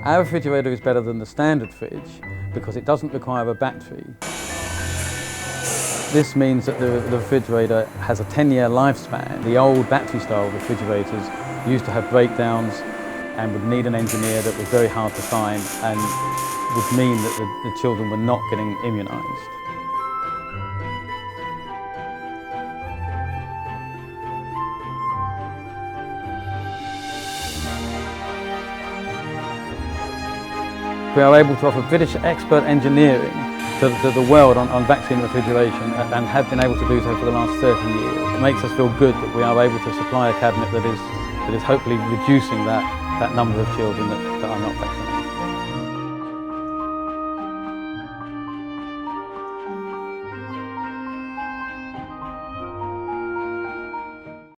Our refrigerator is better than the standard fridge because it doesn't require a battery. This means that the refrigerator has a 10-year lifespan. The old battery-style refrigerators used to have breakdowns and would need an engineer that was very hard to find and would mean that the children were not getting immunised. We are able to offer British expert engineering to the world on vaccine refrigeration and have been able to do so for the last 30 years. It makes us feel good that we are able to supply a cabinet that is hopefully reducing that number of children that are not vaccinated.